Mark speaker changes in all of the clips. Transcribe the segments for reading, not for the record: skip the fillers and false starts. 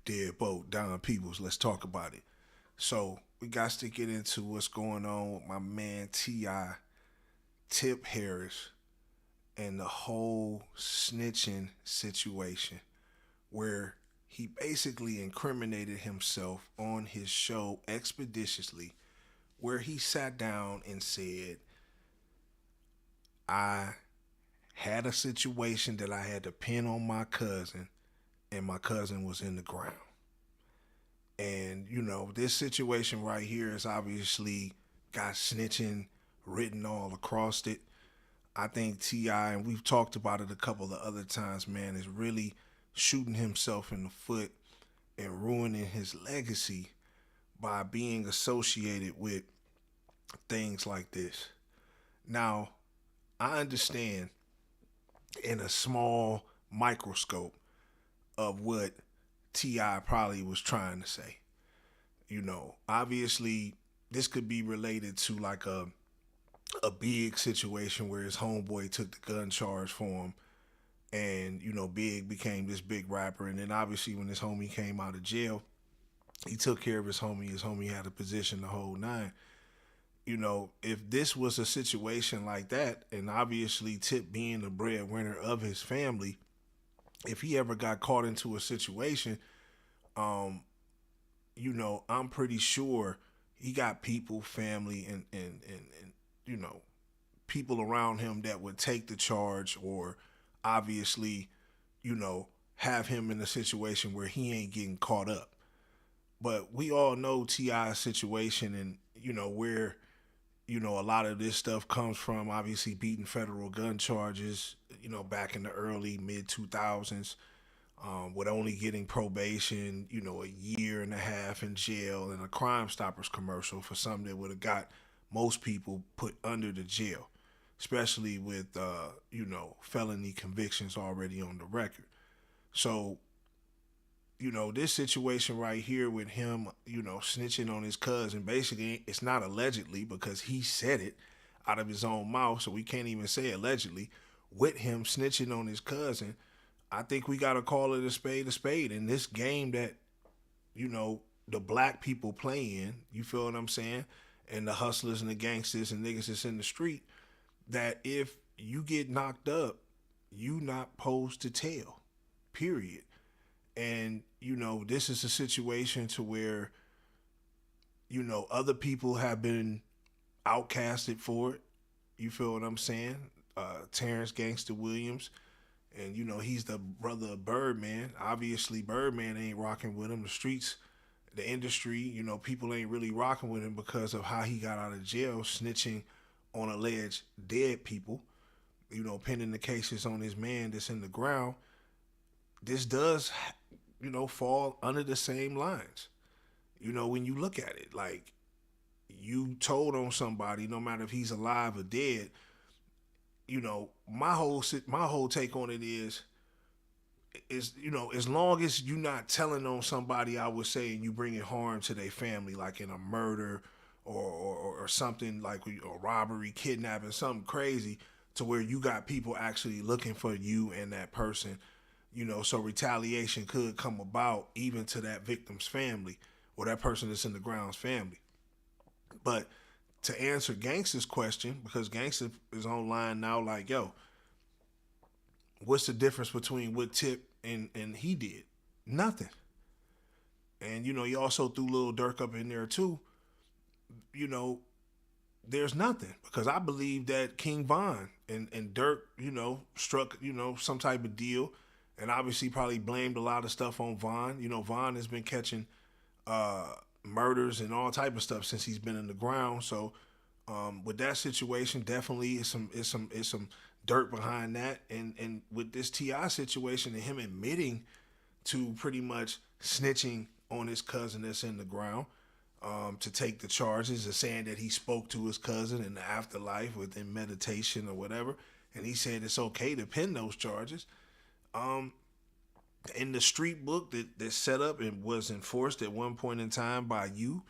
Speaker 1: Deadbolt, Don Peoples. Let's talk about it. So we got to get into what's going on with my man T.I. Tip Harris and the whole snitching situation where he basically incriminated himself on his show expeditiously, where he sat down and said, I had a situation that I had to pin on my cousin, and my cousin was in the ground. And, this situation right here is obviously got snitching written all across it. I think T.I., and we've talked about it a couple of other times, man, is really shooting himself in the foot and ruining his legacy by being associated with things like this. Now, I understand in a small microscope of what T.I. probably was trying to say. Obviously, this could be related to like a big situation where his homeboy took the gun charge for him, and Big became this big rapper. And then obviously, when his homie came out of jail, he took care of his homie. His homie had a position the whole nine. If this was a situation like that, and obviously Tip being the breadwinner of his family, if he ever got caught into a situation, um, I'm pretty sure he got people, family, and people around him that would take the charge, or obviously, have him in a situation where he ain't getting caught up. But we all know T.I.'s situation, and where a lot of this stuff comes from. Obviously, beating federal gun charges, back in the early mid 2000s, with only getting probation, a year and a half in jail, and a Crime Stoppers commercial for something that would have got most people put under the jail, especially with felony convictions already on the record. So this situation right here with him, snitching on his cousin, basically, it's not allegedly because he said it out of his own mouth, so we can't even say allegedly. With him snitching on his cousin, I think we got to call it a spade a spade. In this game that, the black people play in, you feel what I'm saying? And the hustlers and the gangsters and niggas that's in the street, that if you get knocked up, you not supposed to tell, period. And this is a situation to where other people have been outcasted for it. You feel what I'm saying? Terrence Gangster Williams, and he's the brother of Birdman. Obviously Birdman ain't rocking with him. The streets, the industry, people ain't really rocking with him because of how he got out of jail, snitching on alleged dead people, pinning the cases on his man that's in the ground. This does fall under the same lines. When you look at it, like, you told on somebody, no matter if he's alive or dead. My whole take on it is as long as you not telling on somebody, I would say, and you bringing harm to their family, like in a murder or something like a robbery, kidnapping, something crazy, to where you got people actually looking for you and that person. So retaliation could come about even to that victim's family, or that person that's in the ground's family. But to answer Gangster's question, because Gangster is online now, like, yo, what's the difference between what Tip and he did? Nothing. And he also threw Lil Durk up in there too. You know, there's nothing, because I believe that King Von and Dirk, struck, some type of deal, and obviously probably blamed a lot of stuff on Von. Von has been catching murders and all type of stuff since he's been in the ground. So with that situation, definitely is some dirt behind that. And with this Ti situation and him admitting to pretty much snitching on his cousin that's in the ground, to take the charges, and saying that he spoke to his cousin in the afterlife within meditation or whatever, and he said it's okay to pin those charges. Um, in the street book that set up and was enforced at one point in time by you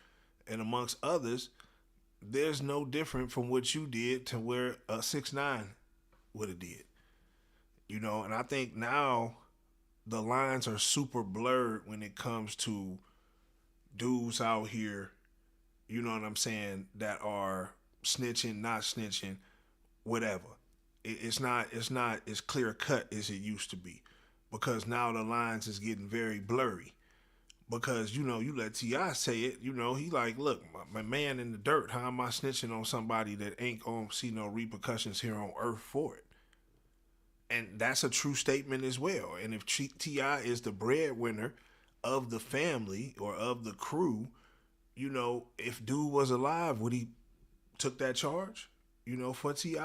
Speaker 1: and amongst others, there's no different from what you did to where a 6ix9ine would have did. And I think now the lines are super blurred when it comes to dudes out here, you know what I'm saying, that are snitching, not snitching, whatever. It's not as clear cut as it used to be, because now the lines is getting very blurry. Because you let Ti say it, he like, look, my man in the dirt. How am I snitching on somebody that ain't gonna see no repercussions here on Earth for it? And that's a true statement as well. And if Ti is the breadwinner of the family or of the crew, if dude was alive, would he took that charge? For Ti.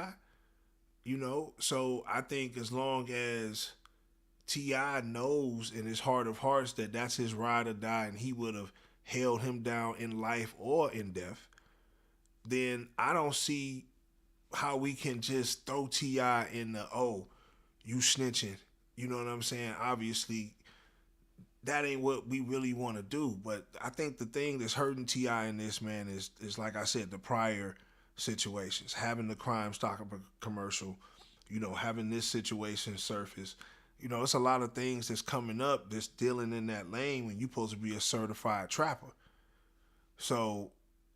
Speaker 1: So I think as long as Ti knows in his heart of hearts that that's his ride or die, and he would have held him down in life or in death, then I don't see how we can just throw Ti in the, oh, you snitching. You know what I'm saying? Obviously, that ain't what we really want to do. But I think the thing that's hurting Ti in this, man, is like I said, the prior situations, having the Crime Stoppers commercial, having this situation surface. It's a lot of things that's coming up that's dealing in that lane when you're supposed to be a certified trapper. So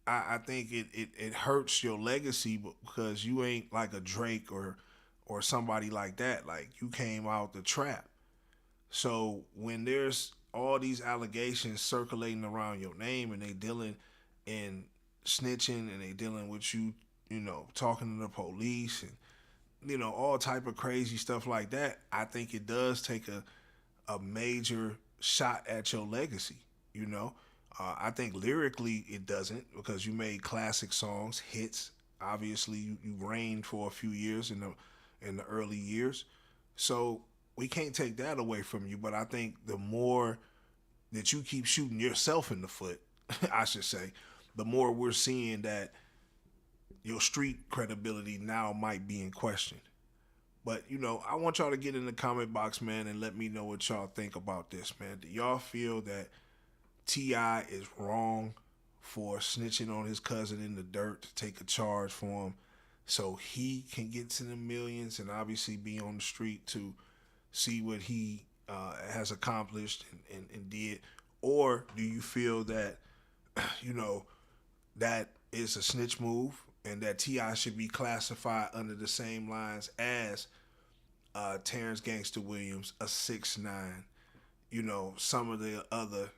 Speaker 1: I think it hurts your legacy because you ain't like a Drake or somebody like that. Like, you came out the trap. So when there's all these allegations circulating around your name, and they dealing in snitching, and they dealing with you, talking to the police, and all type of crazy stuff like that, I think it does take a major shot at your legacy. You know, I think lyrically it doesn't, because you made classic songs, hits. Obviously, you reigned for a few years in the early years, so we can't take that away from you. But I think the more that you keep shooting yourself in the foot, I should say, the more we're seeing that your street credibility now might be in question. But, I want y'all to get in the comment box, man, and let me know what y'all think about this, man. Do y'all feel that T.I. is wrong for snitching on his cousin in the dirt to take a charge for him so he can get to the millions and obviously be on the street to see what he has accomplished and did? Or do you feel that, that is a snitch move, and that T.I. should be classified under the same lines as Terrence Gangster Williams, a 6ix9ine, some of the other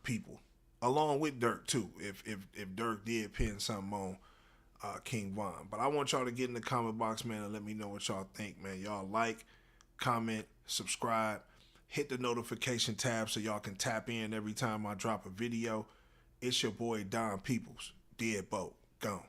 Speaker 1: people, along with Dirk too, if Dirk did pin something on King Von? But I want y'all to get in the comment box, man, and let me know what y'all think, man. Y'all like, comment, subscribe, hit the notification tab so y'all can tap in every time I drop a video. It's your boy Don Peoples, Deadbolt, gone.